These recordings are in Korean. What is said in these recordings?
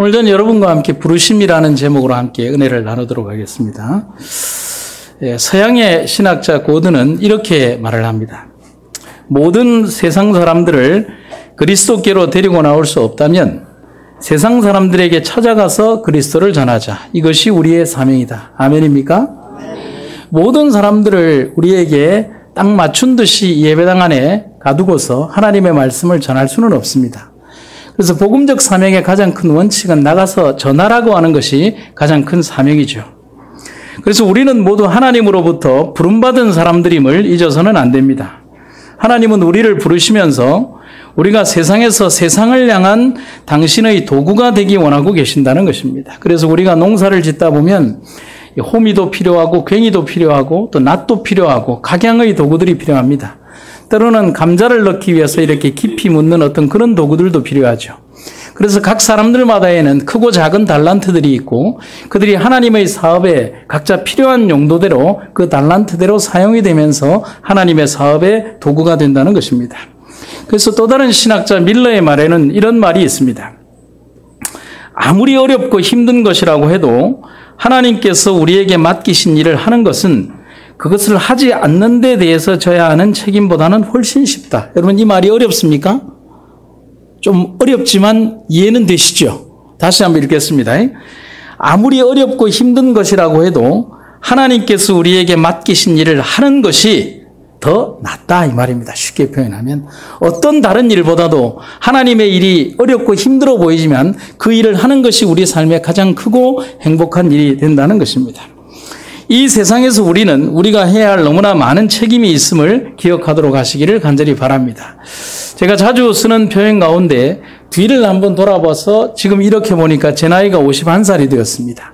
오늘 전 여러분과 함께 부르심이라는 제목으로 함께 은혜를 나누도록 하겠습니다. 서양의 신학자 고든은 이렇게 말을 합니다. 모든 세상 사람들을 그리스도께로 데리고 나올 수 없다면 세상 사람들에게 찾아가서 그리스도를 전하자. 이것이 우리의 사명이다. 아멘입니까? 모든 사람들을 우리에게 딱 맞춘 듯이 예배당 안에 가두고서 하나님의 말씀을 전할 수는 없습니다. 그래서 복음적 사명의 가장 큰 원칙은 나가서 전하라고 하는 것이 가장 큰 사명이죠. 그래서 우리는 모두 하나님으로부터 부름받은 사람들임을 잊어서는 안 됩니다. 하나님은 우리를 부르시면서 우리가 세상에서 세상을 향한 당신의 도구가 되기 원하고 계신다는 것입니다. 그래서 우리가 농사를 짓다 보면 호미도 필요하고 괭이도 필요하고 또 낫도 필요하고 각양의 도구들이 필요합니다. 때로는 감자를 넣기 위해서 이렇게 깊이 묻는 어떤 그런 도구들도 필요하죠. 그래서 각 사람들마다에는 크고 작은 달란트들이 있고 그들이 하나님의 사업에 각자 필요한 용도대로 그 달란트대로 사용이 되면서 하나님의 사업의 도구가 된다는 것입니다. 그래서 또 다른 신학자 밀러의 말에는 이런 말이 있습니다. 아무리 어렵고 힘든 것이라고 해도 하나님께서 우리에게 맡기신 일을 하는 것은 그것을 하지 않는 데 대해서 져야 하는 책임보다는 훨씬 쉽다. 여러분 이 말이 어렵습니까? 좀 어렵지만 이해는 되시죠? 다시 한번 읽겠습니다. 아무리 어렵고 힘든 것이라고 해도 하나님께서 우리에게 맡기신 일을 하는 것이 더 낫다 이 말입니다. 쉽게 표현하면 어떤 다른 일보다도 하나님의 일이 어렵고 힘들어 보이지만 그 일을 하는 것이 우리 삶의 가장 크고 행복한 일이 된다는 것입니다. 이 세상에서 우리는 우리가 해야 할 너무나 많은 책임이 있음을 기억하도록 하시기를 간절히 바랍니다. 제가 자주 쓰는 표현 가운데 뒤를 한번 돌아봐서 지금 이렇게 보니까 제 나이가 51살이 되었습니다.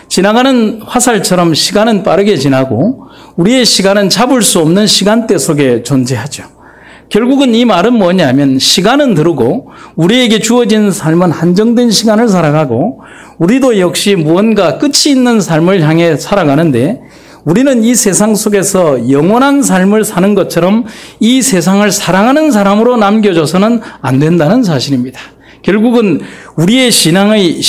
지나가는 화살처럼 시간은 빠르게 지나고 우리의 시간은 잡을 수 없는 시간대 속에 존재하죠. 결국은 이 말은 뭐냐면 시간은 흐르고 우리에게 주어진 삶은 한정된 시간을 살아가고 우리도 역시 무언가 끝이 있는 삶을 향해 살아가는데 우리는 이 세상 속에서 영원한 삶을 사는 것처럼 이 세상을 사랑하는 사람으로 남겨져서는 안 된다는 사실입니다. 결국은 우리 신앙의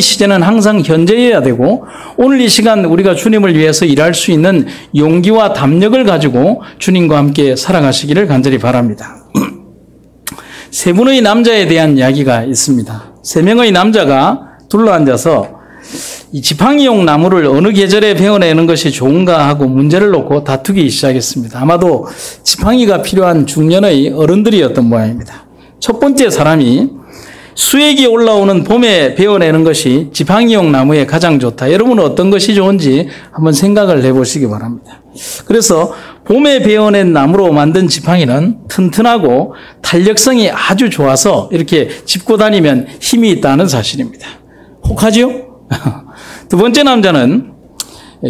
시제는 항상 현재여야 되고 오늘 이 시간 우리가 주님을 위해서 일할 수 있는 용기와 담력을 가지고 주님과 함께 살아가시기를 간절히 바랍니다. 세 분의 남자에 대한 이야기가 있습니다. 세 명의 남자가 둘러앉아서 이 지팡이용 나무를 어느 계절에 베어내는 것이 좋은가 하고 문제를 놓고 다투기 시작했습니다. 아마도 지팡이가 필요한 중년의 어른들이었던 모양입니다. 첫 번째 사람이 수액이 올라오는 봄에 베어내는 것이 지팡이용 나무에 가장 좋다. 여러분은 어떤 것이 좋은지 한번 생각을 해보시기 바랍니다. 그래서 봄에 베어낸 나무로 만든 지팡이는 튼튼하고 탄력성이 아주 좋아서 이렇게 짚고 다니면 힘이 있다는 사실입니다. 혹하지요? 두 번째 남자는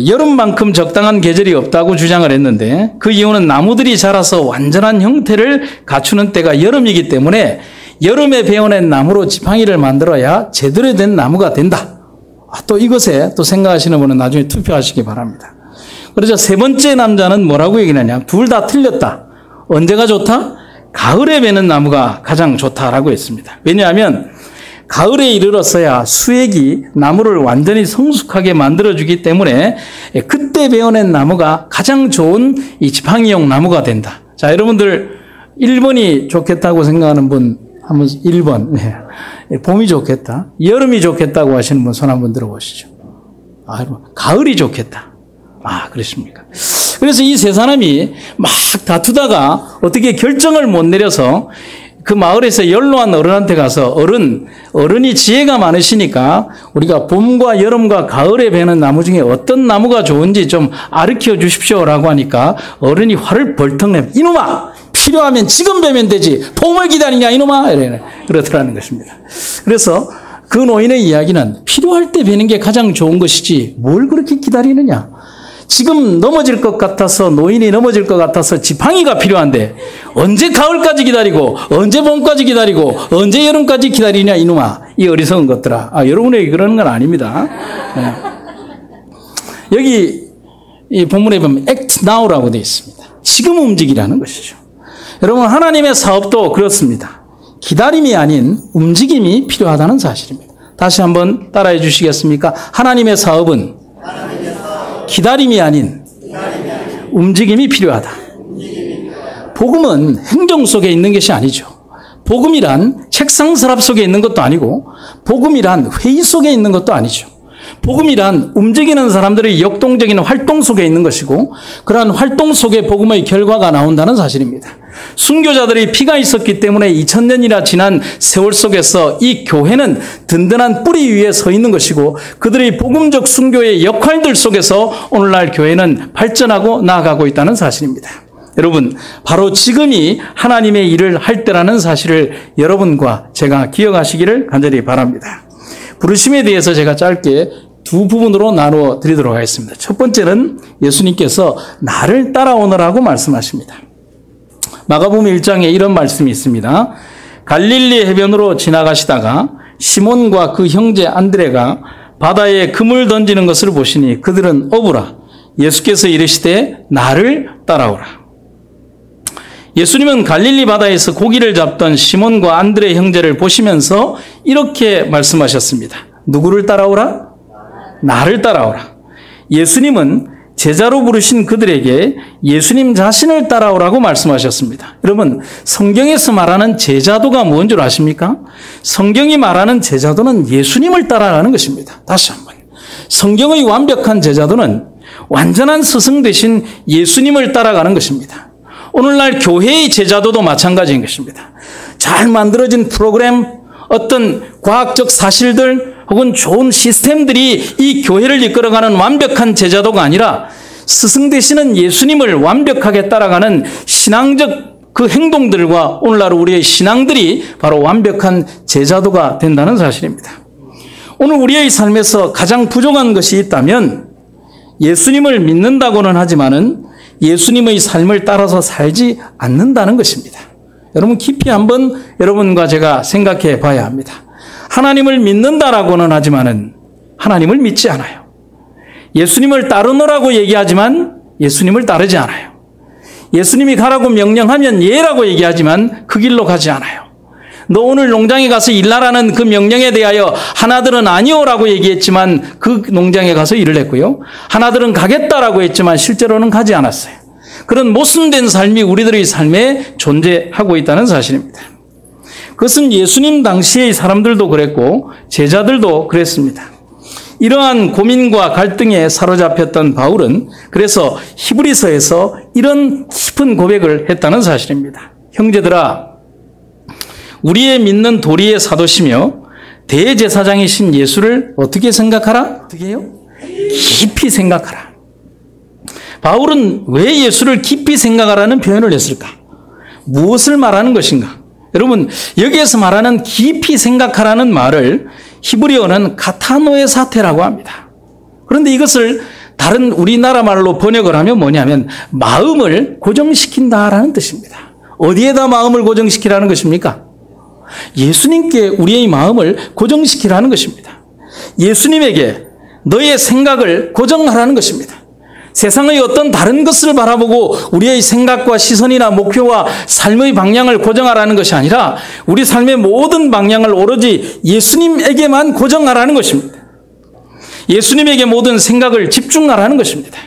여름만큼 적당한 계절이 없다고 주장을 했는데 그 이유는 나무들이 자라서 완전한 형태를 갖추는 때가 여름이기 때문에 여름에 베어낸 나무로 지팡이를 만들어야 제대로 된 나무가 된다. 또 이것에 또 생각하시는 분은 나중에 투표하시기 바랍니다. 그래서 세 번째 남자는 뭐라고 얘기하냐? 둘 다 틀렸다. 언제가 좋다? 가을에 베는 나무가 가장 좋다라고 했습니다. 왜냐하면 가을에 이르렀어야 수액이 나무를 완전히 성숙하게 만들어주기 때문에 그때 베어낸 나무가 가장 좋은 이 지팡이용 나무가 된다. 자, 여러분들 1번이 좋겠다고 생각하는 분 한번 1번. 네. 봄이 좋겠다. 여름이 좋겠다고 하시는 분 손 한번 들어보시죠. 가을이 좋겠다. 그렇습니까? 그래서 이 세 사람이 막 다투다가 어떻게 결정을 못 내려서 그 마을에서 연로한 어른한테 가서 어른이 지혜가 많으시니까 우리가 봄과 여름과 가을에 베는 나무 중에 어떤 나무가 좋은지 좀 가르쳐 주십시오라고 하니까 어른이 화를 벌떡 내면 이놈아! 필요하면 지금 베면 되지 봄을 기다리냐 이놈아! 그러더라는 것입니다. 그래서 그 노인의 이야기는 필요할 때 베는 게 가장 좋은 것이지 뭘 그렇게 기다리느냐. 지금 넘어질 것 같아서 노인이 넘어질 것 같아서 지팡이가 필요한데 언제 가을까지 기다리고 언제 봄까지 기다리고 언제 여름까지 기다리냐 이놈아 이 어리석은 것들아. 여러분에게 그러는 건 아닙니다. 네. 여기 이 본문에 보면 act now라고 되어 있습니다. 지금 움직이라는 것이죠. 여러분 하나님의 사업도 그렇습니다. 기다림이 아닌 움직임이 필요하다는 사실입니다. 다시 한번 따라해 주시겠습니까? 하나님의 사업은 기다림이 아닌 움직임이 필요하다. 복음은 행동 속에 있는 것이 아니죠. 복음이란 책상 서랍 속에 있는 것도 아니고 복음이란 회의 속에 있는 것도 아니죠. 복음이란 움직이는 사람들의 역동적인 활동 속에 있는 것이고 그러한 활동 속에 복음의 결과가 나온다는 사실입니다. 순교자들의 피가 있었기 때문에 2000년이나 지난 세월 속에서 이 교회는 든든한 뿌리 위에 서 있는 것이고 그들의 복음적 순교의 역할들 속에서 오늘날 교회는 발전하고 나아가고 있다는 사실입니다. 여러분, 바로 지금이 하나님의 일을 할 때라는 사실을 여러분과 제가 기억하시기를 간절히 바랍니다. 부르심에 대해서 제가 짧게 두 부분으로 나누어 드리도록 하겠습니다. 첫 번째는 예수님께서 나를 따라오너라고 말씀하십니다. 마가복음 1장에 이런 말씀이 있습니다. 갈릴리 해변으로 지나가시다가 시몬과 그 형제 안드레가 바다에 금을 던지는 것을 보시니 그들은 어부라. 예수께서 이르시되 나를 따라오라. 예수님은 갈릴리 바다에서 고기를 잡던 시몬과 안드레 형제를 보시면서 이렇게 말씀하셨습니다. 누구를 따라오라? 나를 따라오라. 예수님은 제자로 부르신 그들에게 예수님 자신을 따라오라고 말씀하셨습니다. 여러분, 성경에서 말하는 제자도가 뭔 줄 아십니까? 성경이 말하는 제자도는 예수님을 따라가는 것입니다. 다시 한번. 성경의 완벽한 제자도는 완전한 스승 대신 예수님을 따라가는 것입니다. 오늘날 교회의 제자도도 마찬가지인 것입니다. 잘 만들어진 프로그램, 어떤 과학적 사실들 혹은 좋은 시스템들이 이 교회를 이끌어가는 완벽한 제자도가 아니라 스승 되시는 예수님을 완벽하게 따라가는 신앙적 그 행동들과 오늘날 우리의 신앙들이 바로 완벽한 제자도가 된다는 사실입니다. 오늘 우리의 삶에서 가장 부족한 것이 있다면 예수님을 믿는다고는 하지만은 예수님의 삶을 따라서 살지 않는다는 것입니다. 여러분 깊이 한번 여러분과 제가 생각해 봐야 합니다. 하나님을 믿는다라고는 하지만은 하나님을 믿지 않아요. 예수님을 따르노라고 얘기하지만 예수님을 따르지 않아요. 예수님이 가라고 명령하면 예라고 얘기하지만 그 길로 가지 않아요. 너 오늘 농장에 가서 일하라는 그 명령에 대하여 하나들은 아니오라고 얘기했지만 그 농장에 가서 일을 했고요. 하나들은 가겠다라고 했지만 실제로는 가지 않았어요. 그런 모순된 삶이 우리들의 삶에 존재하고 있다는 사실입니다. 그것은 예수님 당시의 사람들도 그랬고 제자들도 그랬습니다. 이러한 고민과 갈등에 사로잡혔던 바울은 그래서 히브리서에서 이런 깊은 고백을 했다는 사실입니다. 형제들아, 우리의 믿는 도리의 사도시며 대제사장이신 예수를 어떻게 생각하라? 어떻게 해요? 깊이 생각하라. 바울은 왜 예수를 깊이 생각하라는 표현을 했을까? 무엇을 말하는 것인가? 여러분, 여기에서 말하는 깊이 생각하라는 말을 히브리어는 카타노의 사태라고 합니다. 그런데 이것을 다른 우리나라 말로 번역을 하면 뭐냐면 마음을 고정시킨다라는 뜻입니다. 어디에다 마음을 고정시키라는 것입니까? 예수님께 우리의 마음을 고정시키라는 것입니다. 예수님에게 너의 생각을 고정하라는 것입니다. 세상의 어떤 다른 것을 바라보고 우리의 생각과 시선이나 목표와 삶의 방향을 고정하라는 것이 아니라 우리 삶의 모든 방향을 오로지 예수님에게만 고정하라는 것입니다. 예수님에게 모든 생각을 집중하라는 것입니다.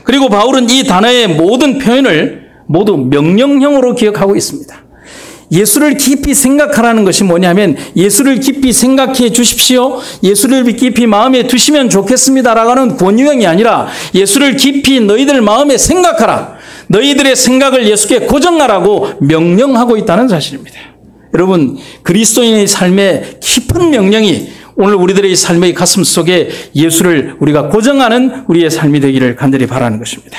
그리고 바울은 이 단어의 모든 표현을 모두 명령형으로 기억하고 있습니다. 예수를 깊이 생각하라는 것이 뭐냐면 예수를 깊이 생각해 주십시오. 예수를 깊이 마음에 두시면 좋겠습니다라고 하는 권유형이 아니라 예수를 깊이 너희들 마음에 생각하라. 너희들의 생각을 예수께 고정하라고 명령하고 있다는 사실입니다. 여러분, 그리스도인의 삶의 깊은 명령이 오늘 우리들의 삶의 가슴 속에 예수를 우리가 고정하는 우리의 삶이 되기를 간절히 바라는 것입니다.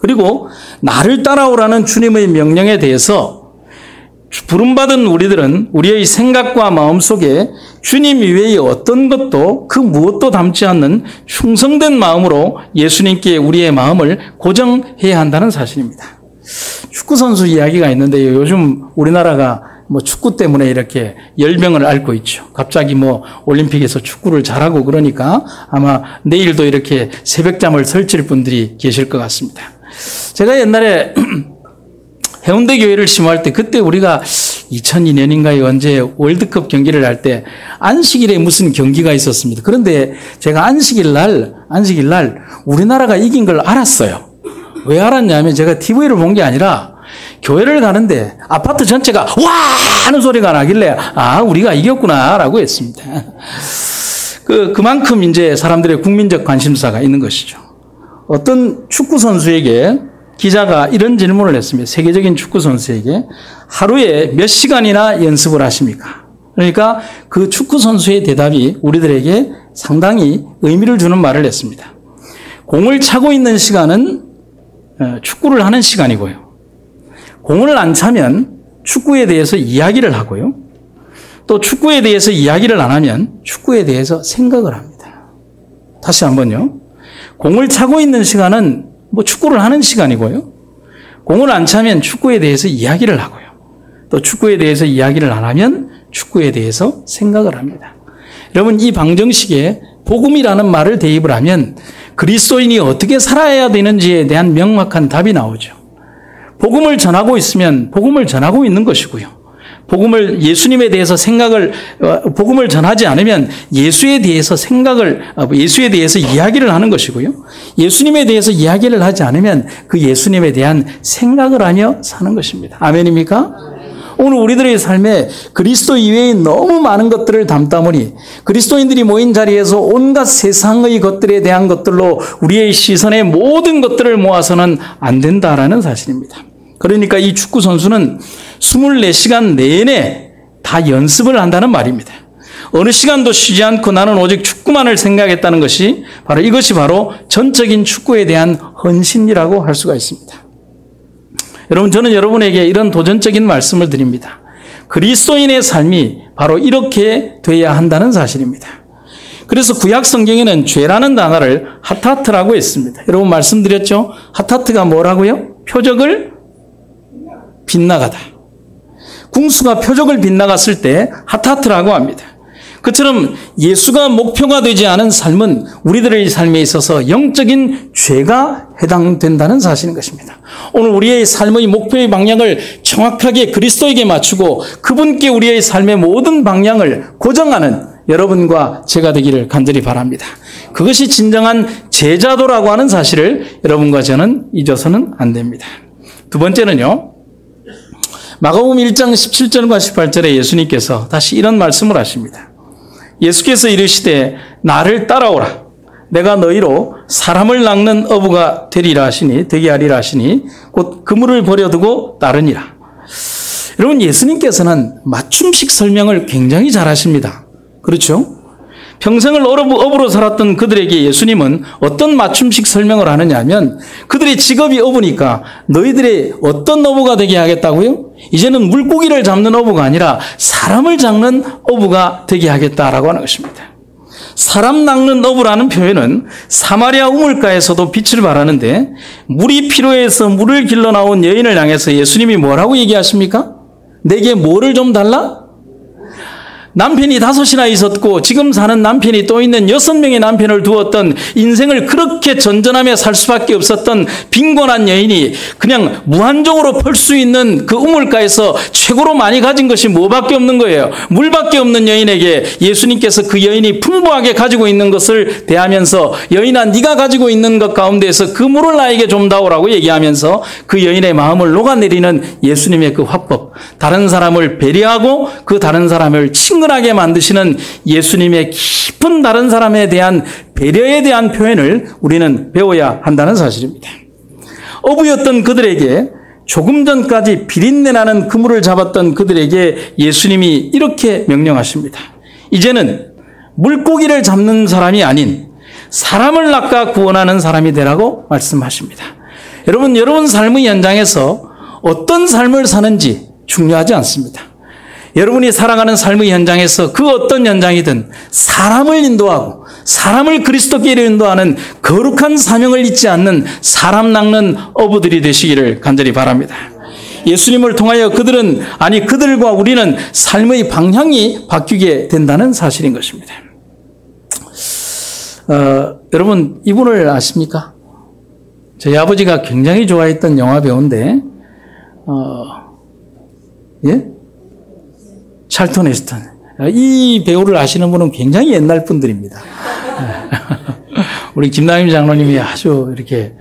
그리고 나를 따라오라는 주님의 명령에 대해서 부름받은 우리들은 우리의 생각과 마음 속에 주님 이외의 어떤 것도 그 무엇도 담지 않는 충성된 마음으로 예수님께 우리의 마음을 고정해야 한다는 사실입니다. 축구선수 이야기가 있는데요. 요즘 우리나라가 축구 때문에 이렇게 열병을 앓고 있죠. 갑자기 올림픽에서 축구를 잘하고 그러니까 아마 내일도 이렇게 새벽잠을 설칠 분들이 계실 것 같습니다. 제가 옛날에 해운대 교회를 심호할 때 그때 우리가 2002년인가에 언제 월드컵 경기를 할 때 안식일에 무슨 경기가 있었습니다. 그런데 제가 안식일 날 우리나라가 이긴 걸 알았어요. 왜 알았냐면 제가 TV를 본 게 아니라 교회를 가는데 아파트 전체가 와! 하는 소리가 나길래 아, 우리가 이겼구나라고 했습니다. 그만큼 이제 사람들의 국민적 관심사가 있는 것이죠. 어떤 축구 선수에게 기자가 이런 질문을 했습니다. 세계적인 축구 선수에게 하루에 몇 시간이나 연습을 하십니까? 그러니까 그 축구 선수의 대답이 우리들에게 상당히 의미를 주는 말을 했습니다. 공을 차고 있는 시간은 축구를 하는 시간이고요. 공을 안 차면 축구에 대해서 이야기를 하고요. 또 축구에 대해서 이야기를 안 하면 축구에 대해서 생각을 합니다. 다시 한번요. 공을 차고 있는 시간은 축구를 하는 시간이고요. 공을 안 차면 축구에 대해서 이야기를 하고요. 또 축구에 대해서 이야기를 안 하면 축구에 대해서 생각을 합니다. 여러분, 이 방정식에 복음이라는 말을 대입을 하면 그리스도인이 어떻게 살아야 되는지에 대한 명확한 답이 나오죠. 복음을 전하고 있으면 복음을 전하고 있는 것이고요. 예수님에 대해서 복음을 전하지 않으면 예수에 대해서 이야기를 하는 것이고요. 예수님에 대해서 이야기를 하지 않으면 그 예수님에 대한 생각을 하며 사는 것입니다. 아멘입니까? 오늘 우리들의 삶에 그리스도 이외에 너무 많은 것들을 담다 보니 그리스도인들이 모인 자리에서 온갖 세상의 것들에 대한 것들로 우리의 시선의 모든 것들을 모아서는 안 된다라는 사실입니다. 그러니까 이 축구 선수는 24시간 내내 다 연습을 한다는 말입니다. 어느 시간도 쉬지 않고 나는 오직 축구만을 생각했다는 것이 이것이 바로 전적인 축구에 대한 헌신이라고 할 수가 있습니다. 여러분, 저는 여러분에게 이런 도전적인 말씀을 드립니다. 그리스도인의 삶이 바로 이렇게 돼야 한다는 사실입니다. 그래서 구약 성경에는 죄라는 단어를 하타트라고 했습니다. 여러분 말씀드렸죠? 하타트가 뭐라고요? 표적을 빗나가다. 궁수가 표적을 빗나갔을 때 하타트라고 합니다. 그처럼 예수가 목표가 되지 않은 삶은 우리들의 삶에 있어서 영적인 죄가 해당된다는 사실인 것입니다. 오늘 우리의 삶의 목표의 방향을 정확하게 그리스도에게 맞추고 그분께 우리의 삶의 모든 방향을 고정하는 여러분과 제가 되기를 간절히 바랍니다. 그것이 진정한 제자도라고 하는 사실을 여러분과 저는 잊어서는 안 됩니다. 두 번째는요. 마가복음 1장 17절과 18절에 예수님께서 다시 이런 말씀을 하십니다. 예수께서 이르시되 나를 따라오라. 내가 너희로 사람을 낚는 어부가 되게 하리라 하시니 곧 그물을 버려두고 따르니라. 여러분, 예수님께서는 맞춤식 설명을 굉장히 잘하십니다. 그렇죠? 평생을 어부로 살았던 그들에게 예수님은 어떤 맞춤식 설명을 하느냐 하면 그들의 직업이 어부니까 너희들의 어떤 어부가 되게 하겠다고요? 이제는 물고기를 잡는 어부가 아니라 사람을 잡는 어부가 되게 하겠다라고 하는 것입니다. 사람 낚는 어부라는 표현은 사마리아 우물가에서도 빛을 발하는데 물이 필요해서 물을 길러 나온 여인을 향해서 예수님이 뭐라고 얘기하십니까? 내게 뭐를 좀 달라? 남편이 5이나 있었고 지금 사는 남편이 또 있는 6명의 남편을 두었던 인생을 그렇게 전전하며 살 수밖에 없었던 빈곤한 여인이 그냥 무한정으로 펄 수 있는 그 우물가에서 최고로 많이 가진 것이 뭐밖에 없는 거예요. 물밖에 없는 여인에게 예수님께서 그 여인이 풍부하게 가지고 있는 것을 대하면서 여인아 네가 가지고 있는 것 가운데에서 그 물을 나에게 좀 다오라고 얘기하면서 그 여인의 마음을 녹아내리는 예수님의 그 화법, 다른 사람을 배려하고 그 다른 사람을 친근하게 만드시는 예수님의 깊은 다른 사람에 대한 배려에 대한 표현을 우리는 배워야 한다는 사실입니다. 어부였던 그들에게 조금 전까지 비린내나는 그물을 잡았던 그들에게 예수님이 이렇게 명령하십니다. 이제는 물고기를 잡는 사람이 아닌 사람을 낚아 구원하는 사람이 되라고 말씀하십니다. 여러분 삶의 현장에서 어떤 삶을 사는지 중요하지 않습니다. 여러분이 살아가는 삶의 현장에서 그 어떤 현장이든 사람을 인도하고 사람을 그리스도께로 인도하는 거룩한 사명을 잊지 않는 사람 낚는 어부들이 되시기를 간절히 바랍니다. 예수님을 통하여 그들과 우리는 삶의 방향이 바뀌게 된다는 사실인 것입니다. 여러분 이분을 아십니까? 저희 아버지가 굉장히 좋아했던 영화 배우인데 예? 찰턴 헤스턴. 이 배우를 아시는 분은 굉장히 옛날 분들입니다. 우리 김남임 장로님이 아주 이렇게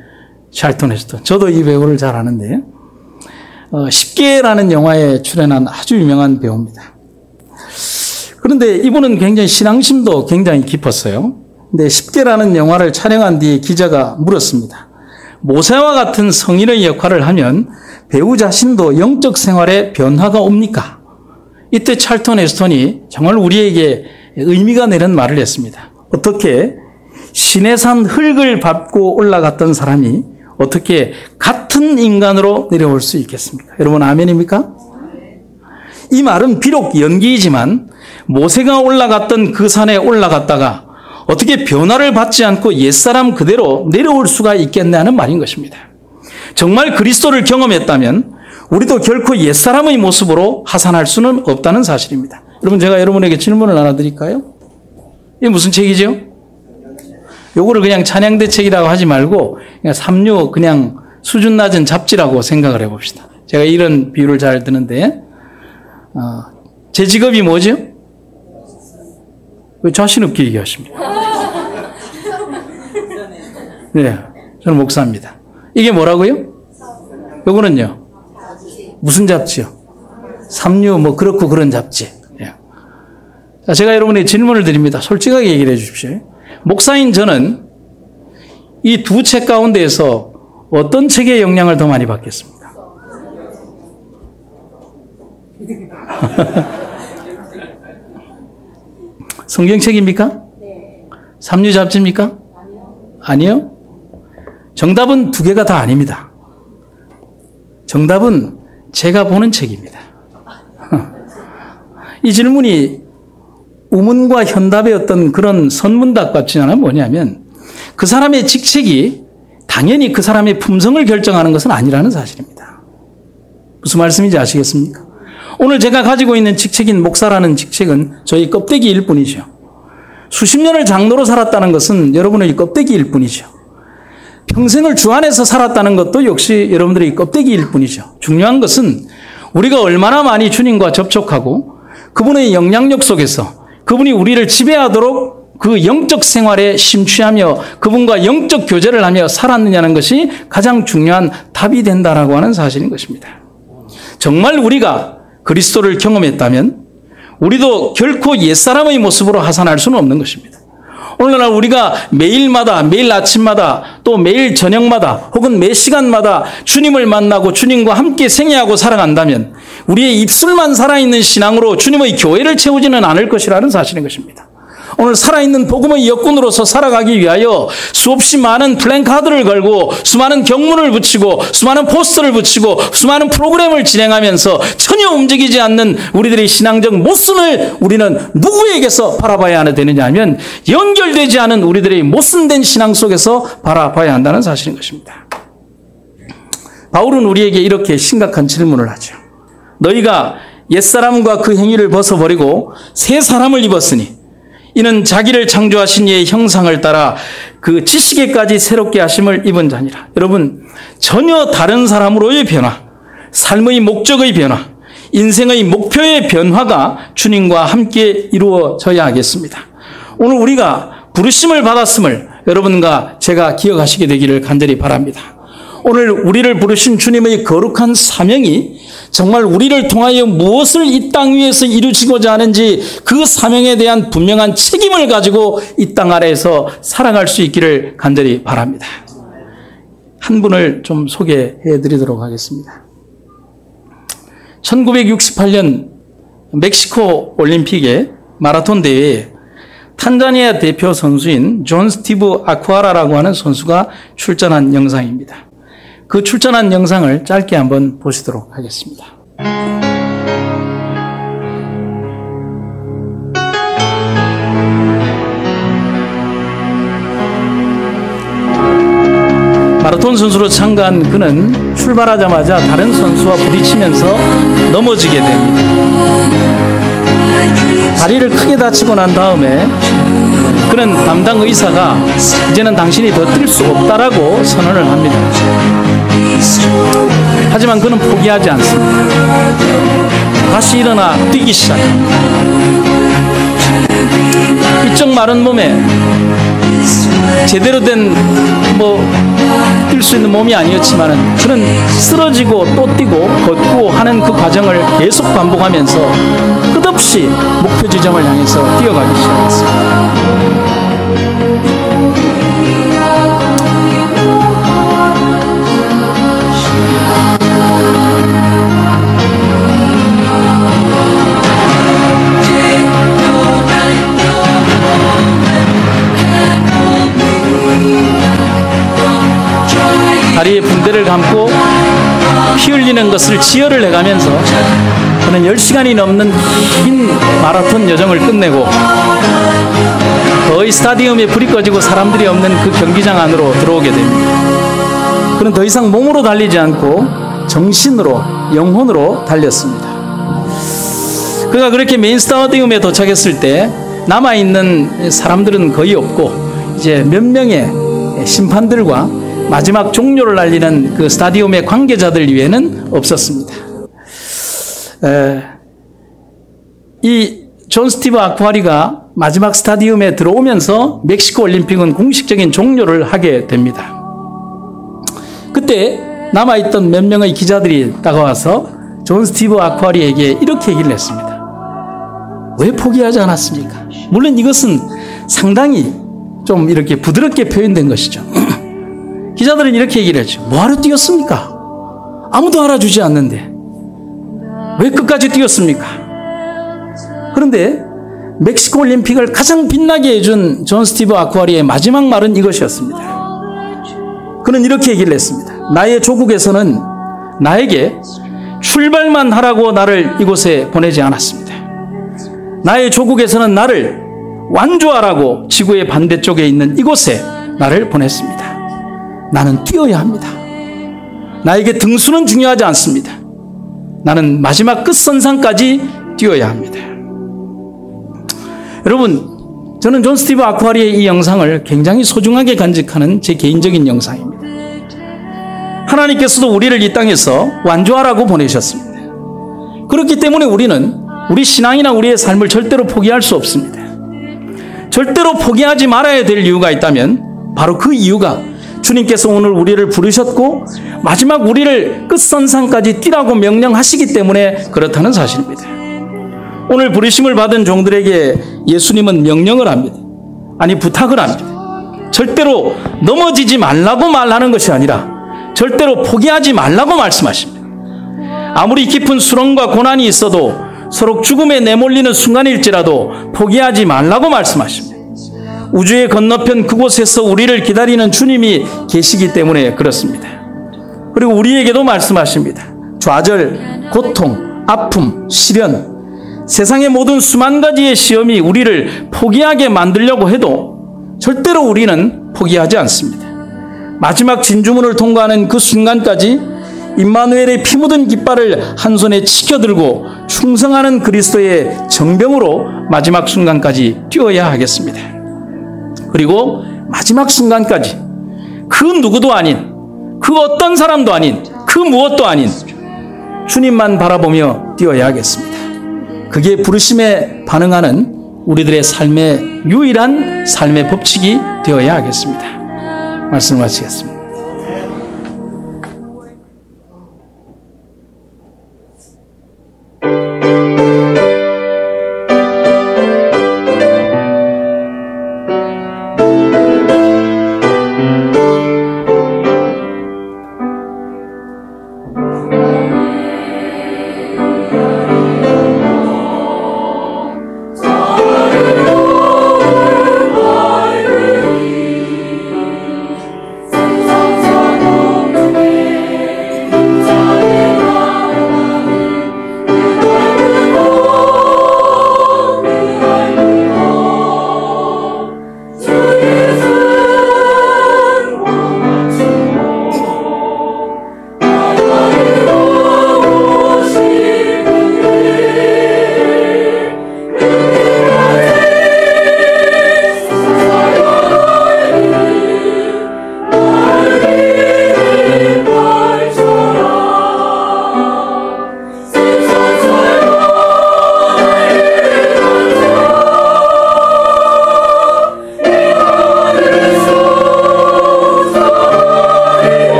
찰턴 헤스턴. 저도 이 배우를 잘 아는데 10개라는 영화에 출연한 아주 유명한 배우입니다. 그런데 이분은 굉장히 신앙심도 굉장히 깊었어요. 근데 10개라는 영화를 촬영한 뒤에 기자가 물었습니다. 모세와 같은 성인의 역할을 하면 배우 자신도 영적 생활에 변화가 옵니까? 이때 찰턴 헤스턴이 정말 우리에게 의미가 되는 말을 했습니다. 어떻게 시내산 흙을 밟고 올라갔던 사람이 어떻게 같은 인간으로 내려올 수 있겠습니까? 여러분 아멘입니까? 이 말은 비록 연기이지만 모세가 올라갔던 그 산에 올라갔다가 어떻게 변화를 받지 않고 옛사람 그대로 내려올 수가 있겠냐는 말인 것입니다. 정말 그리스도를 경험했다면 우리도 결코 옛사람의 모습으로 하산할 수는 없다는 사실입니다. 여러분 제가 여러분에게 질문을 하나 드릴까요? 이게 무슨 책이죠? 요거를 그냥 찬양대 책이라고 하지 말고 그냥 삼류 그냥 수준 낮은 잡지라고 생각을 해봅시다. 제가 이런 비유를 잘 드는데 제 직업이 뭐죠? 왜 자신 없게 얘기하십니까? 네, 저는 목사입니다. 이게 뭐라고요? 요거는요? 무슨 잡지요? 삼류 뭐 그렇고 그런 잡지. 예. 자, 제가 여러분에게 질문을 드립니다. 솔직하게 얘기를 해 주십시오. 목사인 저는 이 두 책 가운데에서 어떤 책의 영향을 더 많이 받겠습니까? 성경책입니까? 네. 삼류 잡지입니까? 아니요. 정답은 두 개가 다 아닙니다. 정답은 제가 보는 책입니다. 이 질문이 우문과 현답의 어떤 그런 선문답 같지 않아 뭐냐면 그 사람의 직책이 당연히 그 사람의 품성을 결정하는 것은 아니라는 사실입니다. 무슨 말씀인지 아시겠습니까? 오늘 제가 가지고 있는 직책인 목사라는 직책은 저희 껍데기일 뿐이죠. 수십 년을 장로로 살았다는 것은 여러분의 껍데기일 뿐이죠. 평생을 주 안에서 살았다는 것도 역시 여러분들의 껍데기일 뿐이죠. 중요한 것은 우리가 얼마나 많이 주님과 접촉하고 그분의 영향력 속에서 그분이 우리를 지배하도록 그 영적 생활에 심취하며 그분과 영적 교제를 하며 살았느냐는 것이 가장 중요한 답이 된다라고 하는 사실인 것입니다. 정말 우리가 그리스도를 경험했다면 우리도 결코 옛사람의 모습으로 하산할 수는 없는 것입니다. 오늘날 우리가 매일마다 매일 아침마다 또 매일 저녁마다 혹은 매 시간마다 주님을 만나고 주님과 함께 생애하고 살아간다면 우리의 입술만 살아있는 신앙으로 주님의 교회를 채우지는 않을 것이라는 사실인 것입니다. 오늘 살아있는 복음의 여군으로서 살아가기 위하여 수없이 많은 플랜카드를 걸고 수많은 경문을 붙이고 수많은 포스터를 붙이고 수많은 프로그램을 진행하면서 전혀 움직이지 않는 우리들의 신앙적 모순을 우리는 누구에게서 바라봐야 되느냐 하면 연결되지 않은 우리들의 모순된 신앙 속에서 바라봐야 한다는 사실인 것입니다. 바울은 우리에게 이렇게 심각한 질문을 하죠. 너희가 옛사람과 그 행위를 벗어버리고 새 사람을 입었으니 이는 자기를 창조하신 이의 형상을 따라 그 지식에까지 새롭게 하심을 입은 자니라. 여러분, 전혀 다른 사람으로의 변화, 삶의 목적의 변화, 인생의 목표의 변화가 주님과 함께 이루어져야 하겠습니다. 오늘 우리가 부르심을 받았음을 여러분과 제가 기억하시게 되기를 간절히 바랍니다. 오늘 우리를 부르신 주님의 거룩한 사명이 정말 우리를 통하여 무엇을 이 땅 위에서 이루시고자 하는지 그 사명에 대한 분명한 책임을 가지고 이 땅 아래에서 살아갈 수 있기를 간절히 바랍니다. 한 분을 좀 소개해 드리도록 하겠습니다. 1968년 멕시코 올림픽의 마라톤 대회에 탄자니아 대표 선수인 존 스티브 아쿠아라라고 하는 선수가 출전한 영상입니다. 그 출전한 영상을 짧게 한번 보시도록 하겠습니다. 마라톤 선수로 참가한 그는 출발하자마자 다른 선수와 부딪히면서 넘어지게 됩니다. 다리를 크게 다치고 난 다음에 그는 담당 의사가 이제는 당신이 더 뛸 수 없다라고 선언을 합니다. 하지만 그는 포기하지 않습니다. 다시 일어나 뛰기 시작합니다. 이쪽 마른 몸에 제대로 된 뛸 수 있는 몸이 아니었지만은 그는 쓰러지고 또 뛰고 걷고 하는 그 과정을 계속 반복하면서 끝없이 목표 지점을 향해서 뛰어가기 시작했습니다. 다리에 붕대를 감고 피 흘리는 것을 지혈을 해가면서 그는 10시간이 넘는 긴 마라톤 여정을 끝내고 거의 스타디움에 불이 꺼지고 사람들이 없는 그 경기장 안으로 들어오게 됩니다. 그는 더 이상 몸으로 달리지 않고 정신으로, 영혼으로 달렸습니다. 그가 그렇게 메인 스타디움에 도착했을 때 남아있는 사람들은 거의 없고 이제 몇 명의 심판들과 마지막 종료를 알리는 그 스타디움의 관계자들 이외에는 없었습니다. 이 존 스티브 아쿠아리가 마지막 스타디움에 들어오면서 멕시코 올림픽은 공식적인 종료를 하게 됩니다. 그때 남아있던 몇 명의 기자들이 다가와서 존 스티브 아쿠아리에게 이렇게 얘기를 했습니다. 왜 포기하지 않았습니까? 물론 이것은 상당히 좀 이렇게 부드럽게 표현된 것이죠. 기자들은 이렇게 얘기를 했죠. 뭐하러 뛰었습니까? 아무도 알아주지 않는데 왜 끝까지 뛰었습니까? 그런데 멕시코 올림픽을 가장 빛나게 해준 존 스티브 아쿠아리의 마지막 말은 이것이었습니다. 그는 이렇게 얘기를 했습니다. 나의 조국에서는 나에게 출발만 하라고 나를 이곳에 보내지 않았습니다. 나의 조국에서는 나를 완주하라고 지구의 반대쪽에 있는 이곳에 나를 보냈습니다. 나는 뛰어야 합니다. 나에게 등수는 중요하지 않습니다. 나는 마지막 끝선상까지 뛰어야 합니다. 여러분, 저는 존 스티브 아쿠아리의 이 영상을 굉장히 소중하게 간직하는 제 개인적인 영상입니다. 하나님께서도 우리를 이 땅에서 완주하라고 보내셨습니다. 그렇기 때문에 우리는 우리 신앙이나 우리의 삶을 절대로 포기할 수 없습니다. 절대로 포기하지 말아야 될 이유가 있다면 바로 그 이유가 주님께서 오늘 우리를 부르셨고 마지막 우리를 끝선상까지 뛰라고 명령하시기 때문에 그렇다는 사실입니다. 오늘 부르심을 받은 종들에게 예수님은 명령을 합니다. 아니, 부탁을 합니다. 절대로 넘어지지 말라고 말하는 것이 아니라 절대로 포기하지 말라고 말씀하십니다. 아무리 깊은 수렁과 고난이 있어도 서로 죽음에 내몰리는 순간일지라도 포기하지 말라고 말씀하십니다. 우주의 건너편 그곳에서 우리를 기다리는 주님이 계시기 때문에 그렇습니다. 그리고 우리에게도 말씀하십니다. 좌절, 고통, 아픔, 시련, 세상의 모든 수만 가지의 시험이 우리를 포기하게 만들려고 해도 절대로 우리는 포기하지 않습니다. 마지막 진주문을 통과하는 그 순간까지 임마누엘의 피 묻은 깃발을 한 손에 치켜들고 충성하는 그리스도의 정병으로 마지막 순간까지 뛰어야 하겠습니다. 그리고 마지막 순간까지 그 누구도 아닌, 그 어떤 사람도 아닌, 그 무엇도 아닌 주님만 바라보며 뛰어야 하겠습니다. 그게 부르심에 반응하는 우리들의 삶의 유일한 삶의 법칙이 되어야 하겠습니다. 말씀을 마치겠습니다.